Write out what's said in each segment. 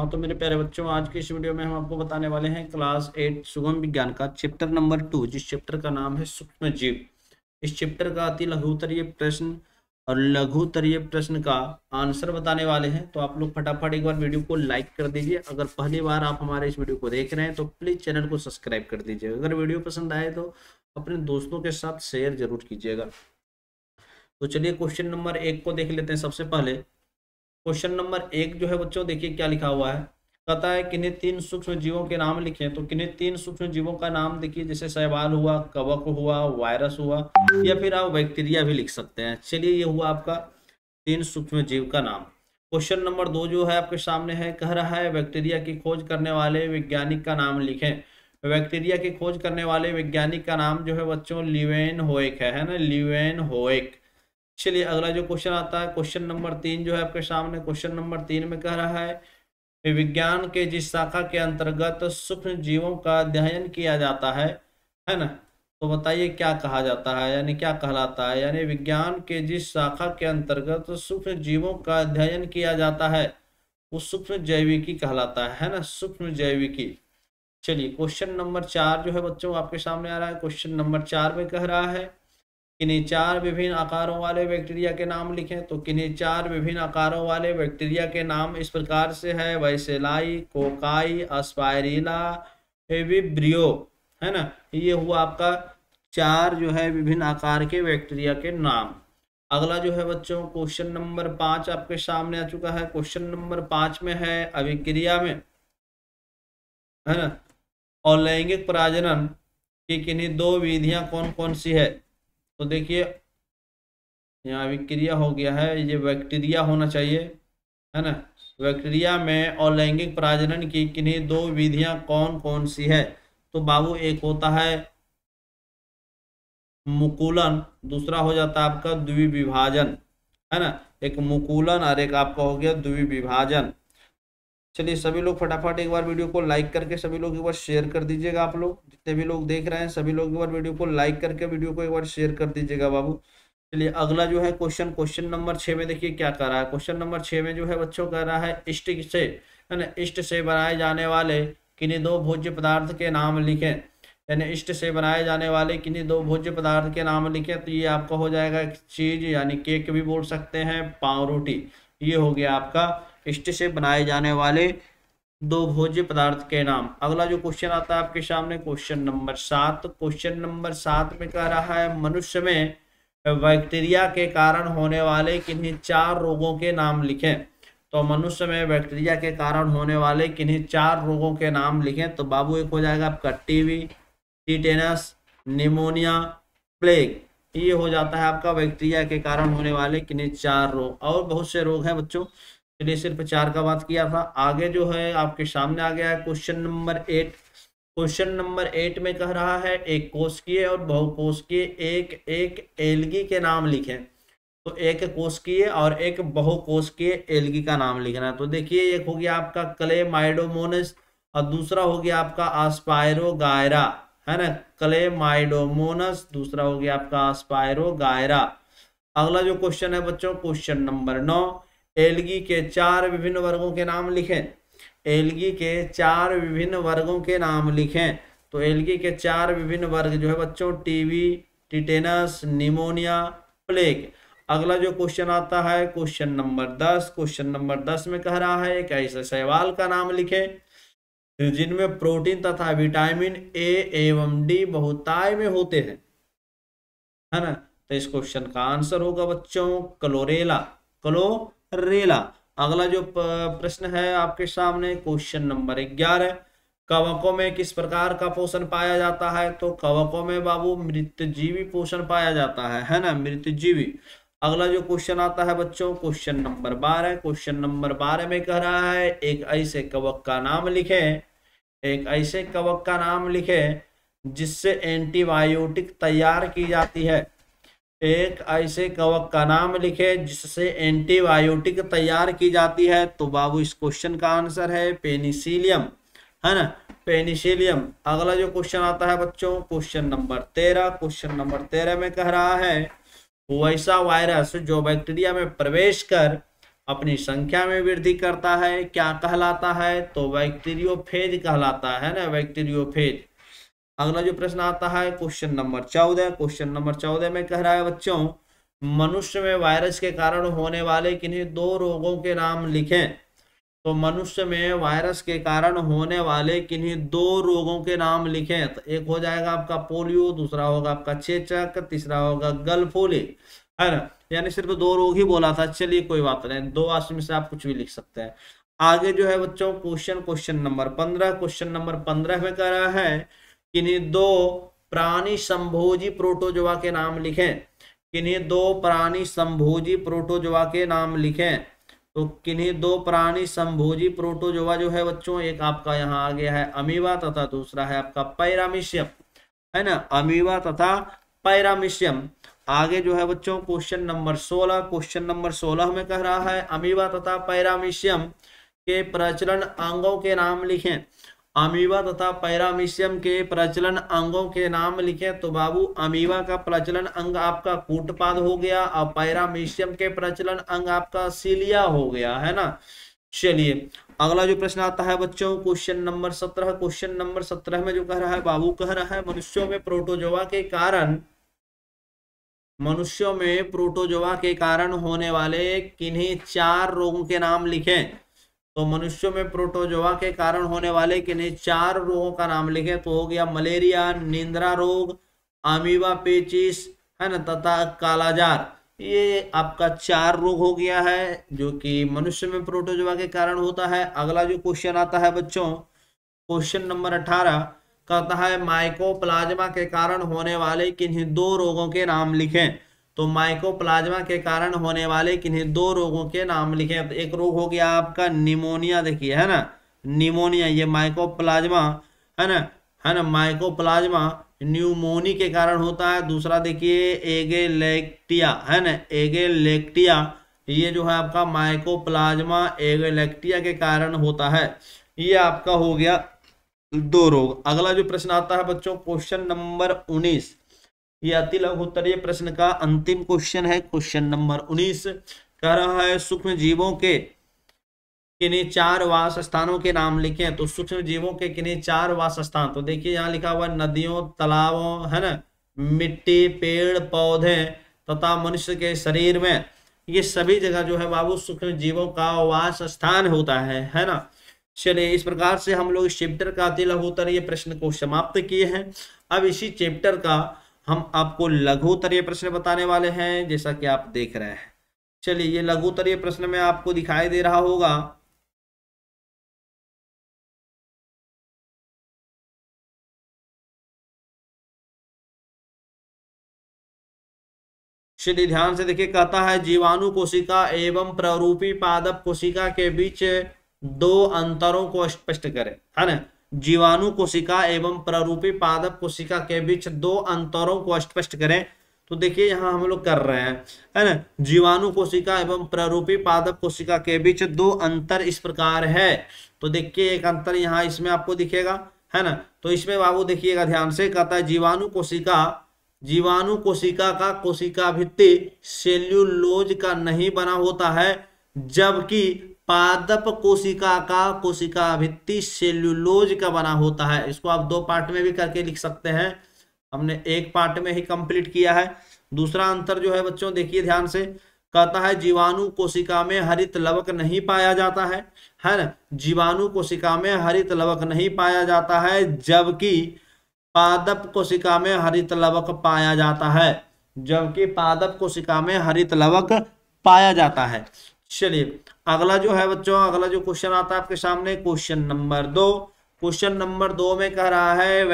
हाँ तो मेरे प्यारे बच्चों, आज की इस वीडियो में हम आपको बताने वाले हैं क्लास 8 सुगम विज्ञान का चैप्टर नंबर 2, जिस चैप्टर का नाम है सूक्ष्म जीव। इस चैप्टर का अति लघुत्तरीय प्रश्न और लघुत्तरीय प्रश्न का आंसर बताने वाले हैं। तो आप लोग फटाफट एक बार वीडियो को लाइक कर दीजिए। अगर पहली बार आप हमारे इस वीडियो को देख रहे हैं तो प्लीज़ चैनल को सब्सक्राइब कर दीजिए। अगर वीडियो पसंद आए तो अपने दोस्तों के साथ शेयर जरूर कीजिएगा। तो चलिए क्वेश्चन नंबर 1 को देख लेते हैं। सबसे पहले क्वेश्चन नंबर 1 जो है बच्चों, देखिए क्या लिखा हुआ है। कहता है किन्हीं 3 सूक्ष्म जीवों के नाम लिखें। तो किन्हीं 3 सूक्ष्म जीवों का नाम देखिए, जैसे शैवाल हुआ, कवक हुआ, वायरस हुआ, या फिर आप बैक्टीरिया भी लिख सकते हैं। चलिए ये हुआ आपका 3 सूक्ष्म जीव का नाम। क्वेश्चन नंबर 2 जो है आपके सामने है, कह रहा है बैक्टीरिया की खोज करने वाले वैज्ञानिक का नाम लिखें। बैक्टीरिया की खोज करने वाले वैज्ञानिक का नाम जो है बच्चों लीवेनहोइक है ना, लीवेनहोइक। चलिए अगला जो क्वेश्चन आता है, क्वेश्चन नंबर 3 जो है आपके सामने। क्वेश्चन नंबर 3 में कह रहा है विज्ञान के जिस शाखा के अंतर्गत सूक्ष्म जीवों का अध्ययन किया जाता है ना। तो बताइए क्या कहा जाता है, यानी क्या कहलाता है। यानी विज्ञान के जिस शाखा के अंतर्गत सूक्ष्म जीवों का अध्ययन किया जाता है वो सूक्ष्म जैविकी कहलाता है ना, सूक्ष्म जैविकी। चलिए क्वेश्चन नंबर 4 जो है बच्चों आपके सामने आ रहा है। क्वेश्चन नंबर 4 में कह रहा है किन्हीं 4 विभिन्न आकारों वाले बैक्टीरिया के नाम लिखें। तो किन्हीं 4 विभिन्न आकारों वाले बैक्टीरिया के नाम इस प्रकार से है, वैसेलाई, कोकाई, अस्पायरिला, एविब्रियो, है ना। ये हुआ आपका 4 जो है विभिन्न आकार के बैक्टीरिया के नाम। अगला जो है बच्चों क्वेश्चन नंबर 5 आपके सामने आ चुका है। क्वेश्चन नंबर 5 में है अभिक्रिया में, है ना, और लैंगिक प्रजनन की किन्हीं 2 विधियां कौन कौन सी है। तो देखिए यहाँ विक्रिया हो गया है, ये बैक्टीरिया होना चाहिए, है ना। बैक्टीरिया में और लैंगिक प्रजनन की किन्हीं 2 विधियां कौन कौन सी है। तो बाबू एक होता है मुकुलन, दूसरा हो जाता है आपका द्विविभाजन, है ना। एक मुकुलन और एक आपका हो गया द्विविभाजन। चलिए सभी लोग फटाफट एक बार वीडियो को लाइक करके सभी लोग एक बार शेयर कर दीजिएगा। आप लोग जितने भी लोग देख रहे हैं सभी लोग एक बार वीडियो को लाइक करके वीडियो को एक बार शेयर कर दीजिएगा बाबू। चलिए अगला जो है क्वेश्चन नंबर 6 में देखिए क्या कर रहा है। क्वेश्चन नंबर 6 में जो है बच्चों कह रहा है इष्ट से, है ना, इष्ट से बनाए जाने वाले किन्हीं 2 भोज्य पदार्थ के नाम लिखें। यानी इष्ट से बनाए जाने वाले किन्हीं 2 भोज्य पदार्थ के नाम लिखें। तो ये आपका हो जाएगा एक चीज, यानी केक भी बोल सकते हैं, पाव रोटी। ये हो गया आपका इष्ट से बनाए जाने वाले 2 भोज्य पदार्थ के नाम। अगला जो क्वेश्चन आता है आपके सामने क्वेश्चन नंबर 7। क्वेश्चन नंबर 7 में कह रहा है मनुष्य में बैक्टीरिया के कारण होने वाले किन्हीं 4 रोगों के नाम लिखें। तो मनुष्य में बैक्टीरिया के कारण होने वाले किन्हीं 4 रोगों के नाम लिखें। तो बाबू एक हो जाएगा आपका टीबी, टिटेनस, निमोनिया, प्लेग। ये हो जाता है आपका बैक्टीरिया के कारण होने वाले किन्हीं 4 रोग। और बहुत से रोग हैं बच्चों, चलिए सिर्फ 4 का बात किया था। आगे जो है आपके सामने आ गया है क्वेश्चन नंबर 8। क्वेश्चन नंबर 8 में कह रहा है एक कोशिकीय और बहुकोशिकीय एक एक एल्गी के नाम लिखें। तो एक कोशिकीय और एक बहुकोशिकीय एल्गी का नाम लिखना है। तो देखिए एक हो गया आपका क्लेमाइडोमोनास और दूसरा हो गया आपका आस्पायरोगायरा, है ना। क्लेमाइडोमोनास, दूसरा हो गया आपका आस्पायरोगायरा। अगला जो क्वेश्चन है बच्चों क्वेश्चन नंबर 9, एल्गी के 4 विभिन्न वर्गों के नाम लिखें। एल्गी के 4 विभिन्न वर्गों के नाम लिखें। तो एल्गी के 4 विभिन्न वर्ग जो है बच्चों टीबी, टिटेनस, निमोनिया, प्लेग। अगला जो क्वेश्चन आता है क्वेश्चन नंबर 10। क्वेश्चन नंबर 10 में कह रहा है एक ऐसे शैवाल का नाम लिखें जिनमें प्रोटीन तथा विटामिन ए एवं डी बहुतायत में होते हैं, है ना। तो इस क्वेश्चन का आंसर होगा बच्चों क्लोरेला, क्लोरेला। अगला जो प्रश्न है आपके सामने क्वेश्चन नंबर 11, कवकों में किस प्रकार का पोषण पाया जाता है। तो कवकों में बाबू मृतजीवी पोषण पाया जाता है ना, मृतजीवी। अगला जो क्वेश्चन आता है बच्चों क्वेश्चन नंबर 12। क्वेश्चन नंबर 12 में कह रहा है एक ऐसे कवक का नाम लिखें, एक ऐसे कवक का नाम लिखें जिससे एंटीबायोटिक तैयार की जाती है। एक ऐसे कवक का नाम लिखे जिससे एंटीबायोटिक तैयार की जाती है। तो बाबू इस क्वेश्चन का आंसर है पेनिसिलियम, है ना, पेनिसिलियम। अगला जो क्वेश्चन आता है बच्चों क्वेश्चन नंबर 13। क्वेश्चन नंबर 13 में कह रहा है वैसा वायरस जो बैक्टीरिया में प्रवेश कर अपनी संख्या में वृद्धि करता है, क्या कहलाता है? तो बैक्टीरियोफेज कहलाता है ना, बैक्टीरियोफेज। अगला जो प्रश्न आता है क्वेश्चन नंबर 14। क्वेश्चन नंबर 14 में कह रहा है बच्चों, मनुष्य में वायरस के कारण होने वाले किन्हीं 2 रोगों के नाम लिखें। तो मनुष्य में वायरस के कारण होने वाले किन्हीं 2 रोगों के नाम लिखें। तो एक हो जाएगा आपका पोलियो, दूसरा होगा आपका चेचक, तीसरा होगा गलफोली, है ना। यानी सिर्फ 2 रोग ही बोला था। चलिए कोई बात नहीं, 2 में से आप कुछ भी लिख सकते हैं। आगे जो है बच्चों क्वेश्चन नंबर 15। क्वेश्चन नंबर 15 में कह रहा है किन्हीं 2 प्राणी संभोजी प्रोटोजोआ के नाम लिखें। किन्हीं 2 प्राणी संभोजी प्रोटोजोआ के नाम लिखें। तो किन्हीं 2 प्राणी संभोजी प्रोटोजोआ जो है बच्चों, एक आपका यहाँ आ गया है अमीबा तथा दूसरा है आपका पैरामीशियम, है ना, अमीबा तथा पैरामीशियम। आगे जो है बच्चों क्वेश्चन नंबर 16। क्वेश्चन नंबर 16 में कह रहा है अमीबा तथा पैरामीशियम के प्रचलन अंगों के नाम लिखें। अमीबा तथा पैरामीशियम के प्रचलन अंगों के नाम लिखें। तो बाबू अमीबा का प्रचलन अंग आपका कूटपाद हो गया और पैरामीशियम के प्रचलन अंग आपका सीलिया हो गया, है ना। चलिए अगला जो प्रश्न आता है बच्चों क्वेश्चन नंबर 17। क्वेश्चन नंबर 17 में जो कह रहा है बाबू, कह रहा है मनुष्यों में प्रोटोजोआ के कारण होने वाले किन्हीं 4 रोगों के नाम लिखें। तो मनुष्यों में प्रोटोजोआ के कारण होने वाले किन्हीं 4 रोगों का नाम लिखें। तो हो गया मलेरिया, नींद्रा रोग, अमीबा पेचिस, है ना, तथा कालाजार। ये आपका 4 रोग हो गया है जो कि मनुष्य में प्रोटोजोआ के कारण होता है। अगला जो क्वेश्चन आता है बच्चों क्वेश्चन नंबर 18 कहता है माइकोप्लाज्मा के कारण होने वाले किन्हीं 2 रोगों के नाम लिखें। तो माइकोप्लाज्मा के कारण होने वाले किन्हीं 2 रोगों के नाम लिखें। तो एक रोग हो गया आपका निमोनिया, देखिए, है ना, निमोनिया, ये माइकोप्लाज्मा, है ना, माइकोप्लाज्मा न्यूमोनी के कारण होता है। दूसरा देखिए एगेलेक्टिया, है ना, एगेलेक्टिया, ये जो है आपका माइकोप्लाज्मा एगेलेक्टिया के कारण होता है। ये आपका हो गया 2 रोग। अगला जो प्रश्न आता है बच्चों क्वेश्चन नंबर 19, ये अति लघु उत्तरीय प्रश्न का अंतिम क्वेश्चन है। क्वेश्चन नंबर 19 कह रहा है सूक्ष्म जीवों के किन्हीं 4 वास स्थानों के नाम लिखें। तो सूक्ष्म जीवों के किन्हीं 4 वास स्थान, तो देखिए यहाँ लिखा हुआ नदियों, तालाबों, है ना, मिट्टी, पेड़ पौधे तथा मनुष्य के शरीर में, ये सभी जगह जो है बाबू सूक्ष्म जीवों का वास स्थान होता है ना। चलिए इस प्रकार से हम लोग इस चैप्टर का अति लघु उत्तरीय प्रश्न को समाप्त किए हैं। अब इसी चैप्टर का हम आपको लघु उत्तरीय प्रश्न बताने वाले हैं, जैसा कि आप देख रहे हैं। चलिए ये लघु उत्तरीय प्रश्न में आपको दिखाई दे रहा होगा। चलिए ध्यान से देखिए, कहता है जीवाणु कोशिका एवं प्ररूपी पादप कोशिका के बीच 2 अंतरों को स्पष्ट करें, है ना। जीवाणु कोशिका एवं प्ररूपी पादप कोशिका के बीच 2 अंतरों को स्पष्ट करें। तो देखिए यहाँ हम लोग कर रहे हैं, है ना, जीवाणु कोशिका एवं प्ररूपी पादप कोशिका के बीच 2 अंतर इस प्रकार है। तो देखिए एक अंतर यहाँ इसमें आपको दिखेगा, है ना। तो इसमें बाबू देखिएगा ध्यान से, कहता है जीवाणु कोशिका का कोशिका भित्ति सेल्यूलोज का नहीं बना होता है, जबकि पादप कोशिका का कोशिका भित्ति सेल्यूलोज का बना होता है। इसको आप 2 पार्ट में भी करके लिख सकते हैं, हमने एक पार्ट में ही कंप्लीट किया है। दूसरा अंतर जो है बच्चों देखिए ध्यान से, कहता है जीवाणु कोशिका में हरित लवक नहीं पाया जाता है ना, जीवाणु कोशिका में हरित लवक नहीं पाया जाता है, जबकि पादप कोशिका में हरित लवक पाया जाता है, जबकि पादप कोशिका में हरित लवक पाया जाता है। चलिए अगला जो है बच्चों, अगला जो क्वेश्चन आता है आपके सामने क्वेश्चन नंबर 2। क्वेश्चन नंबर 2 में कह रहा है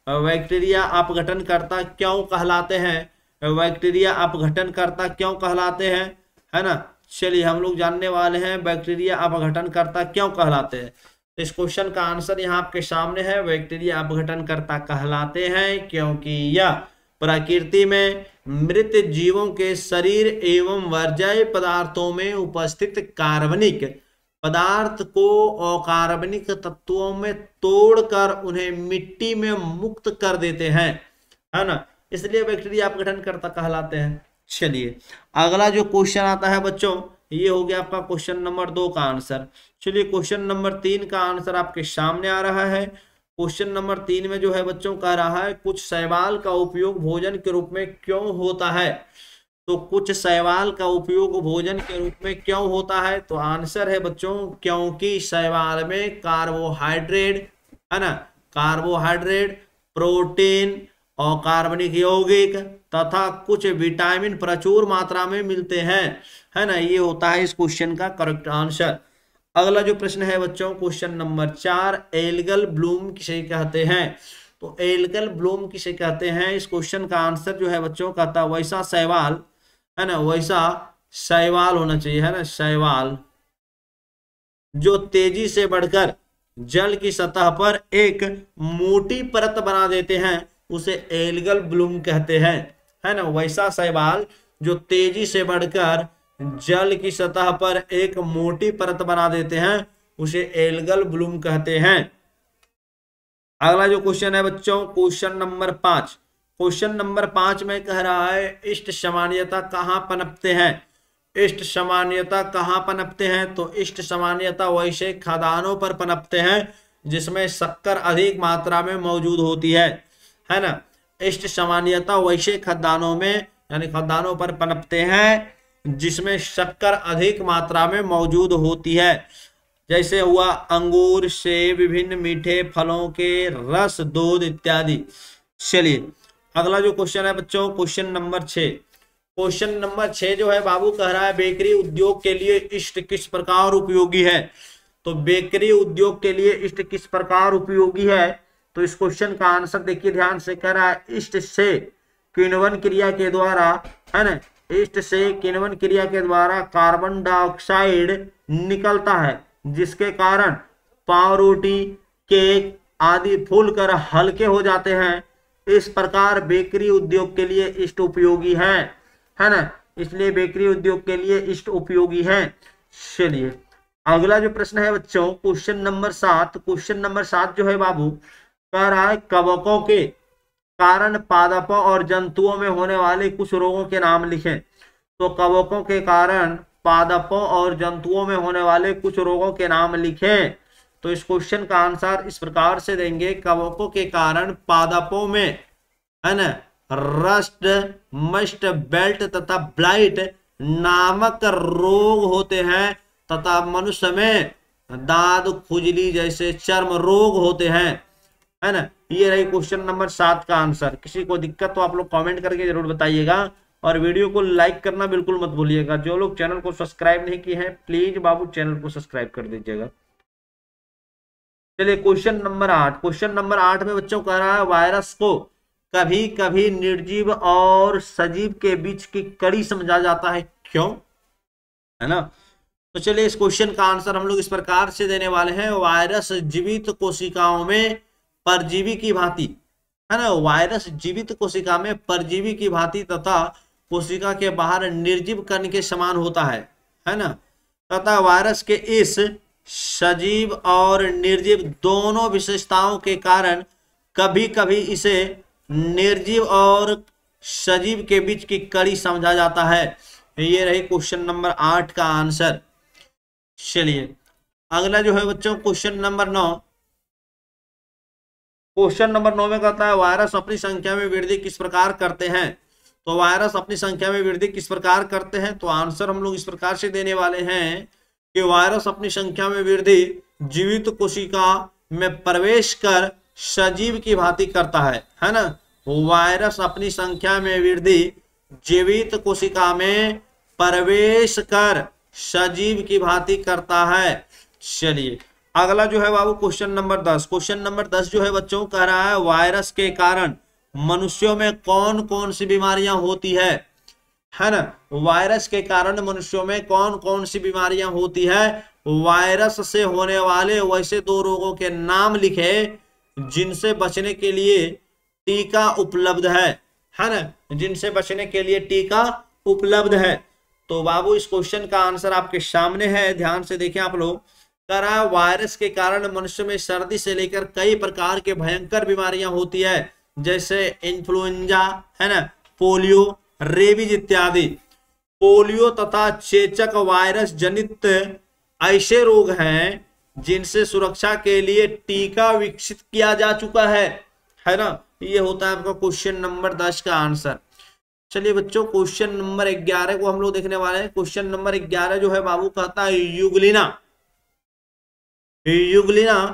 बैक्टीरिया अपघटनकर्ता क्यों कहलाते हैं, बैक्टीरिया अपघटनकर्ता क्यों कहलाते हैं, है ना। चलिए हम लोग जानने वाले हैं बैक्टीरिया अपघटनकर्ता क्यों कहलाते हैं। इस क्वेश्चन का आंसर यहाँ आपके सामने है, बैक्टीरिया अपघटनकर्ता कहलाते हैं क्योंकि यह प्रकृति में मृत जीवों के शरीर एवं वर्ज्य पदार्थों में उपस्थित कार्बनिक पदार्थ को अकार्बनिक तत्वों में तोड़कर उन्हें मिट्टी में मुक्त कर देते हैं, है ना, इसलिए बैक्टीरिया अपघटनकर्ता कहलाते हैं। चलिए अगला जो क्वेश्चन आता है बच्चों, ये हो गया आपका क्वेश्चन नंबर 2 का आंसर। चलिए क्वेश्चन नंबर 3 का आंसर आपके सामने आ रहा है। क्वेश्चन नंबर 3 में जो है बच्चों कह रहा है कुछ शैवाल का उपयोग भोजन के रूप में क्यों होता है। तो कुछ शैवाल का उपयोग भोजन के रूप में क्यों होता है, तो आंसर है बच्चों क्योंकि शैवाल में कार्बोहाइड्रेट, है ना, कार्बोहाइड्रेट, प्रोटीन और कार्बनिक यौगिक तथा कुछ विटामिन प्रचुर मात्रा में मिलते हैं, है ना। ये होता है इस क्वेश्चन का करेक्ट आंसर। अगला जो प्रश्न है बच्चों क्वेश्चन नंबर 4, एल्गल ब्लूम किसे कहते हैं। तो एल्गल ब्लूम किसे कहते हैं, इस क्वेश्चन का आंसर जो है बच्चों कहता है वैसा शैवाल, है ना, वैसा शैवाल होना चाहिए, है ना, शैवाल जो तेजी से बढ़कर जल की सतह पर एक मोटी परत बना देते हैं उसे एल्गल ब्लूम कहते हैं, है ना। वैसा शैवाल जो तेजी से बढ़कर जल की सतह पर एक मोटी परत बना देते हैं उसे एल्गल ब्लूम कहते हैं। अगला जो क्वेश्चन है बच्चों क्वेश्चन नंबर 5, क्वेश्चन नंबर 5 में कह रहा है इष्ट सामान्यता कहाँ पनपते हैं। इष्ट सामान्यता कहाँ पनपते हैं, तो इष्ट सामान्यता वैसे खदानों पर पनपते हैं जिसमें शक्कर अधिक मात्रा में मौजूद होती है ना। इष्ट सामान्यता वैसे खदानों में यानी खदानों पर पनपते हैं जिसमें शक्कर अधिक मात्रा में मौजूद होती है, जैसे हुआ अंगूर, सेब, विभिन्न मीठे फलों के रस, दूध इत्यादि। चलिए अगला जो क्वेश्चन है बच्चों क्वेश्चन नंबर 6, क्वेश्चन नंबर 6 जो है बाबू कह रहा है बेकरी उद्योग के लिए इष्ट किस प्रकार उपयोगी है। तो बेकरी उद्योग के लिए इष्ट किस प्रकार उपयोगी है, तो इस क्वेश्चन का आंसर देखिए ध्यान से, कह रहा है इष्ट से किण्वन क्रिया के द्वारा, है ना, इष्ट से किण्वन क्रिया के द्वारा कार्बन डाइऑक्साइड निकलता है जिसके कारण पावरोटी, केक आदि फूलकर हल्के हो जाते हैं। इस प्रकार बेकरी उद्योग के लिए इष्ट उपयोगी है ना, इसलिए बेकरी उद्योग के लिए इष्ट उपयोगी है। चलिए अगला जो प्रश्न है बच्चों क्वेश्चन नंबर 7, क्वेश्चन नंबर 7 जो है बाबू कह रहा है कवकों के कारण पादपों और जंतुओं में होने वाले कुछ रोगों के नाम लिखें। तो कवकों के कारण पादपों और जंतुओं में होने वाले कुछ रोगों के नाम लिखें। तो इस क्वेश्चन का आंसर इस प्रकार से देंगे, कवकों के कारण पादपों में, है ना, रस्ट, मस्ट, बेल्ट तथा ब्लाइट नामक रोग होते हैं तथा मनुष्य में दाद, खुजली जैसे चर्म रोग होते हैं, है ना। ये रही क्वेश्चन नंबर 7 का आंसर। किसी को दिक्कत तो आप लोग कमेंट करके जरूर बताइएगा और वीडियो को लाइक करना बिल्कुल मत भूलिएगा। जो लोग चैनल को सब्सक्राइब नहीं किए हैं प्लीज बाबू चैनल को सब्सक्राइब कर दीजिएगा। चलिए क्वेश्चन नंबर 8, क्वेश्चन नंबर 8 में बच्चों कह रहा है वायरस को कभी कभी निर्जीव और सजीव के बीच की कड़ी समझा जाता है, क्यों, है ना। तो चलिए इस क्वेश्चन का आंसर हम लोग इस प्रकार से देने वाले हैं, वायरस जीवित कोशिकाओं में परजीवी की भांति, है ना, वायरस जीवित कोशिका में परजीवी की भांति तथा कोशिका के बाहर निर्जीव कण के समान होता है ना, तथा वायरस के इस सजीव और निर्जीव दोनों विशेषताओं के कारण कभी कभी इसे निर्जीव और सजीव के बीच की कड़ी समझा जाता है। ये रही क्वेश्चन नंबर 8 का आंसर। चलिए अगला जो है बच्चों क्वेश्चन नंबर 9, क्वेश्चन नंबर 9 में कहता है वायरस अपनी संख्या में वृद्धि किस प्रकार करते हैं। तो वायरस अपनी संख्या में वृद्धि किस प्रकार करते हैं, तो आंसर हम लोग इस प्रकार से देने वाले हैं कि वायरस अपनी संख्या में वृद्धि जीवित कोशिका में प्रवेश कर सजीव की भांति करता है ना। वायरस अपनी संख्या में वृद्धि जीवित कोशिका में प्रवेश कर सजीव की भांति करता है। चलिए अगला जो है बाबू क्वेश्चन नंबर 10, क्वेश्चन नंबर 10 जो है बच्चों कह रहा है वायरस के कारण मनुष्यों में कौन कौन सी बीमारियां होती है ना। वायरस के कारण मनुष्यों में कौन कौन सी बीमारियां होती है। वायरस से होने वाले वैसे 2 रोगों के नाम लिखे जिनसे बचने के लिए टीका उपलब्ध है ना, जिनसे बचने के लिए टीका उपलब्ध है। तो बाबू इस क्वेश्चन का आंसर आपके सामने है, ध्यान से देखें आप लोग। कह रहा है वायरस के कारण मनुष्य में सर्दी से लेकर कई प्रकार के भयंकर बीमारियां होती है, जैसे इन्फ्लुएंजा, है ना, पोलियो, रेबीज इत्यादि। पोलियो तथा चेचक वायरस जनित ऐसे रोग हैं जिनसे सुरक्षा के लिए टीका विकसित किया जा चुका है ना। ये होता है आपका क्वेश्चन नंबर 10 का आंसर। चलिए बच्चों क्वेश्चन नंबर 11 को हम लोग देखने वाले हैं। क्वेश्चन नंबर 11 जो है बाबू कहता है युगलिना, युगलिना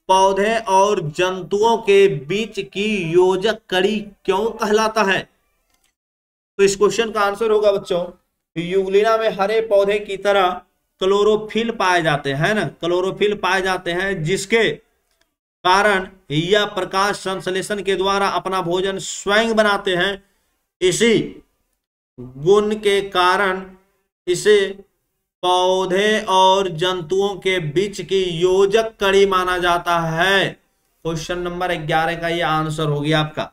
पौधे और जंतुओं के बीच की योजक कड़ी क्यों कहलाता है? तो इस क्वेश्चन का आंसर होगा बच्चों, युगलिना में हरे पौधे की तरह क्लोरोफिल पाए जाते हैं ना, क्लोरोफिल पाए जाते हैं, जिसके कारण यह प्रकाश संश्लेषण के द्वारा अपना भोजन स्वयं बनाते हैं। इसी गुण के कारण इसे पौधे और जंतुओं के बीच की योजक कड़ी माना जाता है। क्वेश्चन नंबर 11 का यह आंसर हो गया आपका।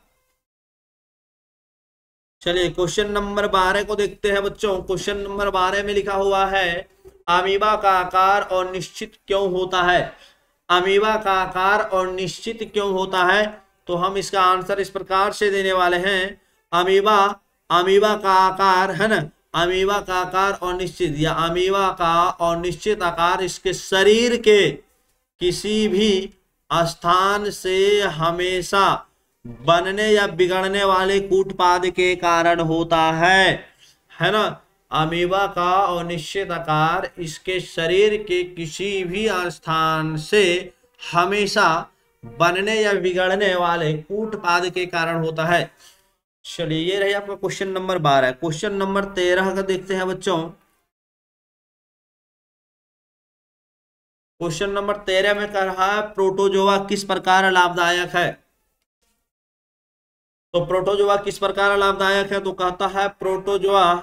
चलिए क्वेश्चन नंबर 12 को देखते हैं बच्चों। क्वेश्चन नंबर 12 में लिखा हुआ है अमीबा का आकार और निश्चित क्यों होता है? अमीबा का आकार और निश्चित क्यों होता है? तो हम इसका आंसर इस प्रकार से देने वाले हैं, अमीबा का आकार है ना, अमीबा का आकार और निश्चित, या अमीबा का और निश्चित आकार इसके शरीर के किसी भी स्थान से हमेशा बनने या बिगड़ने वाले कूटपाद के कारण होता है ना। अमीबा का अनिश्चित आकार इसके शरीर के किसी भी स्थान से हमेशा बनने या बिगड़ने वाले कूटपाद के कारण होता है। चलिए ये रही आपका क्वेश्चन नंबर 12। क्वेश्चन नंबर 13 का देखते हैं बच्चों। क्वेश्चन नंबर 13 में कह रहा है प्रोटोजोआ किस प्रकार लाभदायक है? तो प्रोटोजोआ किस प्रकार लाभदायक है? तो कहता है प्रोटोजोआ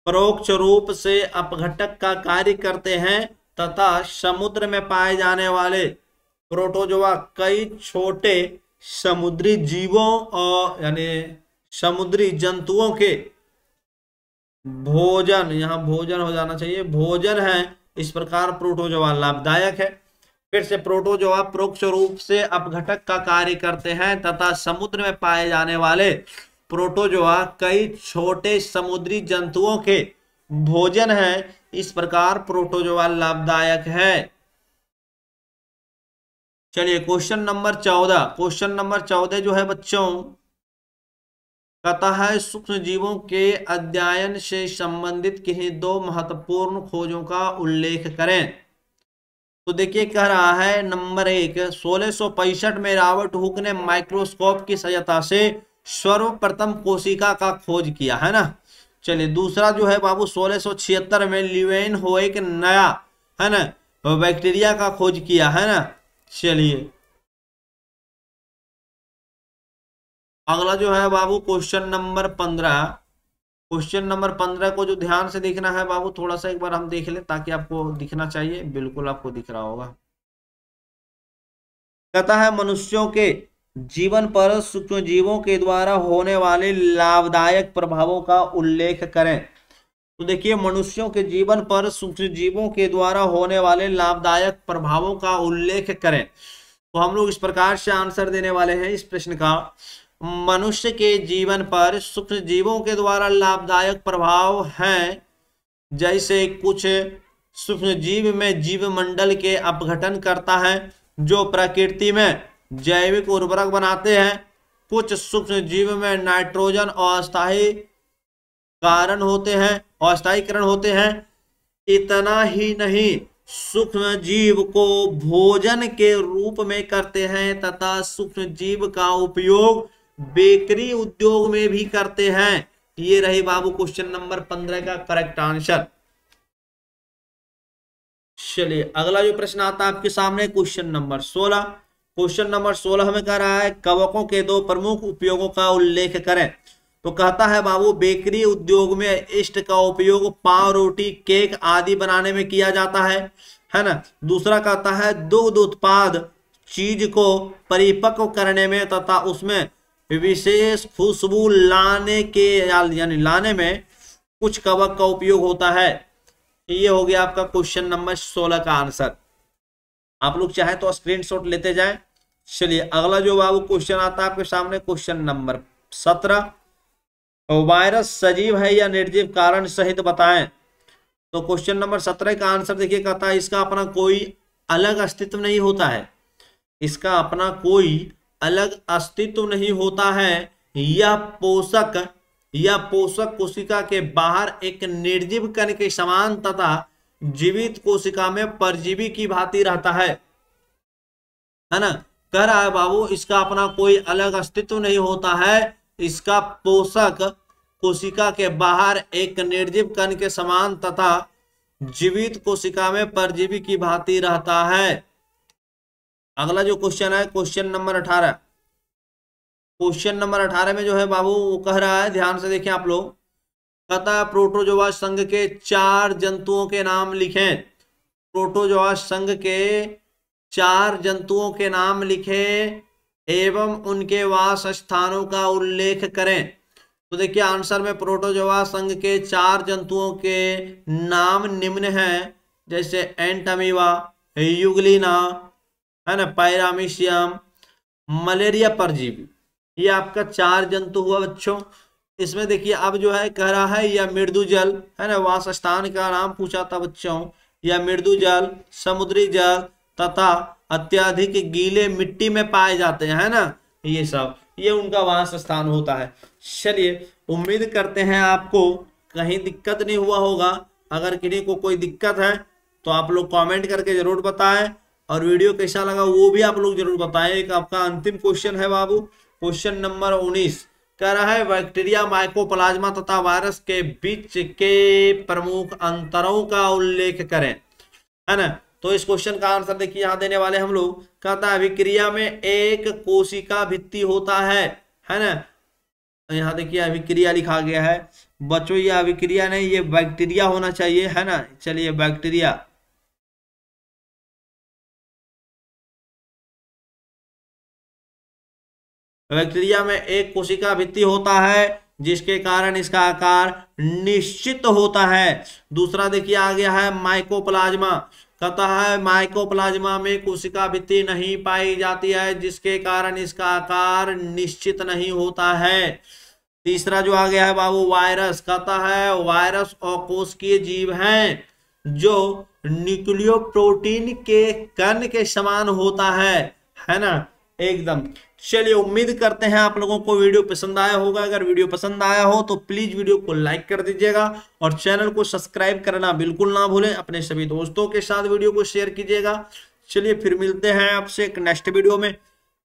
परोक्ष रूप से अपघटक का कार्य करते हैं तथा समुद्र में पाए जाने वाले प्रोटोजोआ कई छोटे समुद्री जीवों और यानी समुद्री जंतुओं के भोजन, यहाँ भोजन हो जाना चाहिए, भोजन है। इस प्रकार प्रोटोजोआ लाभदायक है। फिर से प्रोटोजोआ परोक्ष रूप से अपघटक का कार्य करते हैं तथा समुद्र में पाए जाने वाले प्रोटोजोआ कई छोटे समुद्री जंतुओं के भोजन है। इस प्रकार प्रोटोजोआ लाभदायक है। चलिए क्वेश्चन नंबर 14। क्वेश्चन नंबर 14 जो है बच्चों कहता है सूक्ष्म जीवों के अध्ययन से संबंधित किन्हीं 2 महत्वपूर्ण खोजों का उल्लेख करें। तो देखिए कह रहा है नंबर 1, 1665 में रॉबर्ट हुक ने माइक्रोस्कोप की सहायता से सर्वप्रथम कोशिका का खोज किया है ना। चलिए दूसरा जो है बाबू 1676 में ल्यूवेन हो एक नया है ना बैक्टीरिया का खोज किया है ना। चलिए अगला जो है बाबू क्वेश्चन नंबर 15। क्वेश्चन नंबर 15 को जो ध्यान से देखना है बाबू, थोड़ा सा एक बार हम देख लें ताकि आपको दिखना चाहिए, बिल्कुल आपको दिख रहा होगा। कहता है मनुष्यों के जीवन पर सूक्ष्म जीवों के द्वारा होने वाले लाभदायक प्रभावों का उल्लेख करें। तो देखिए मनुष्यों के जीवन पर सूक्ष्म जीवों के द्वारा होने वाले लाभदायक प्रभावों का उल्लेख करें। तो हम लोग इस प्रकार से आंसर देने वाले हैं इस प्रश्न का। मनुष्य के जीवन पर सूक्ष्म जीवों के द्वारा लाभदायक प्रभाव हैं, जैसे कुछ सूक्ष्म जीव में जीव मंडल के अपघटन करता है जो प्रकृति में जैविक उर्वरक बनाते हैं। कुछ सूक्ष्म जीव में नाइट्रोजन अस्थायी कारण होते हैं, अस्थायीकरण होते हैं। इतना ही नहीं, सूक्ष्म जीव को भोजन के रूप में करते हैं तथा सूक्ष्म जीव का उपयोग बेकरी उद्योग में भी करते हैं। ये रही बाबू क्वेश्चन नंबर 15 का करेक्ट आंसर। चलिए अगला जो प्रश्न आता है आपके सामने क्वेश्चन नंबर 16। क्वेश्चन नंबर 16 हमें कह रहा है कवकों के 2 प्रमुख उपयोगों का उल्लेख करें। तो कहता है बाबू बेकरी उद्योग में ईस्ट का उपयोग पाव, रोटी, केक आदि बनाने में किया जाता है ना। दूसरा कहता है दुग्ध उत्पाद चीज को परिपक्व करने में तथा उसमें विशेष खुशबू लाने में कुछ कवक का उपयोग होता है। ये हो गया आपका क्वेश्चन नंबर 16 का आंसर। आप लोग चाहे तो स्क्रीनशॉट लेते जाएं। चलिए अगला जो बाबू क्वेश्चन आता है आपके सामने क्वेश्चन नंबर 17 वायरस सजीव है या निर्जीव, कारण सहित बताएं। तो क्वेश्चन नंबर 17 का आंसर देखिए, कहता है इसका अपना कोई अलग अस्तित्व नहीं होता है, इसका अपना कोई अलग अस्तित्व नहीं होता है। यह पोषक कोशिका के बाहर एक निर्जीव कण के समान तथा जीवित कोशिका में परजीवी की भांति रहता है ना। कह रहा है बाबू इसका अपना कोई अलग अस्तित्व नहीं होता है, इसका पोषक कोशिका के बाहर एक निर्जीव कण के समान तथा जीवित कोशिका में परजीवी की भांति रहता है। अगला जो क्वेश्चन है क्वेश्चन नंबर 18, क्वेश्चन नंबर 18 में जो है बाबू वो कह रहा है, ध्यान से देखिए आप लोग, कहता है प्रोटोजोआ संघ के 4 जंतुओं के नाम लिखें। प्रोटोजोआ संघ के 4 जंतुओं के नाम लिखें एवं उनके वास स्थानों का उल्लेख करें। तो देखिए आंसर में प्रोटोजोआ संघ के 4 जंतुओं के नाम निम्न हैं, जैसे एंटमीवा, यूग्लिना, है ना, पैरामीशियम, मलेरिया परजीवी। ये आपका 4 जंतु हुआ बच्चों। इसमें देखिए अब जो है कह रहा है या मृदु जल, है ना, वास स्थान का नाम पूछा था बच्चों, या मृदु जल, समुद्री जल तथा अत्यधिक गीले मिट्टी में पाए जाते हैं, है ना, ये सब ये उनका वास स्थान होता है। चलिए उम्मीद करते हैं आपको कहीं दिक्कत नहीं हुआ होगा। अगर किसी को कोई दिक्कत है तो आप लोग कमेंट करके जरूर बताएं, और वीडियो कैसा लगा वो भी आप लोग जरूर बताएं। एक आपका अंतिम क्वेश्चन है बाबू, क्वेश्चन नंबर 19 कह रहा है बैक्टीरिया, माइकोप्लाज्मा तथा वायरस के बीच के प्रमुख अंतरों का उल्लेख करें, है ना। तो इस क्वेश्चन का आंसर देखिए यहाँ देने वाले हम लोग, कहता है अभिक्रिया में एक कोशिका भित्ति होता है ना। यहाँ देखिए अभिक्रिया लिखा गया है बच्चों, ये अभिक्रिया नहीं, ये बैक्टीरिया होना चाहिए, है ना। चलिए बैक्टीरिया, बैक्टीरिया में एक कोशिका भित्ति होता है जिसके कारण इसका आकार निश्चित होता है। दूसरा देखिए आ गया है माइकोप्लाज्मा, कहता है माइकोप्लाज्मा में कोशिका भित्ति नहीं पाई जाती है जिसके कारण इसका आकार निश्चित नहीं होता है। तीसरा जो आ गया है बाबू वायरस, कहता है वायरस अकोशिकीय जीव हैं जो न्यूक्लियो प्रोटीन के कण के समान होता है ना, एकदम। चलिए उम्मीद करते हैं आप लोगों को वीडियो पसंद आया होगा। अगर वीडियो पसंद आया हो तो प्लीज वीडियो को लाइक कर दीजिएगा और चैनल को सब्सक्राइब करना बिल्कुल ना भूलें। अपने सभी दोस्तों के साथ वीडियो को शेयर कीजिएगा। चलिए फिर मिलते हैं आपसे एक नेक्स्ट वीडियो में।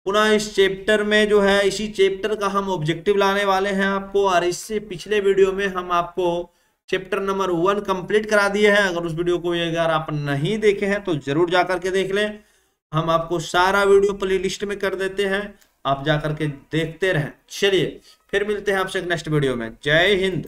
पुनः इस चैप्टर में जो है, इसी चैप्टर का हम ऑब्जेक्टिव लाने वाले हैं आपको, और इससे पिछले वीडियो में हम आपको चैप्टर नंबर 1 कंप्लीट करा दिए हैं। अगर उस वीडियो को अगर आप नहीं देखे हैं तो जरूर जाकर के देख लें। हम आपको सारा वीडियो प्ले लिस्ट में कर देते हैं, आप जाकर के देखते रहें। चलिए फिर मिलते हैं आपसे एक नेक्स्ट वीडियो में। जय हिंद।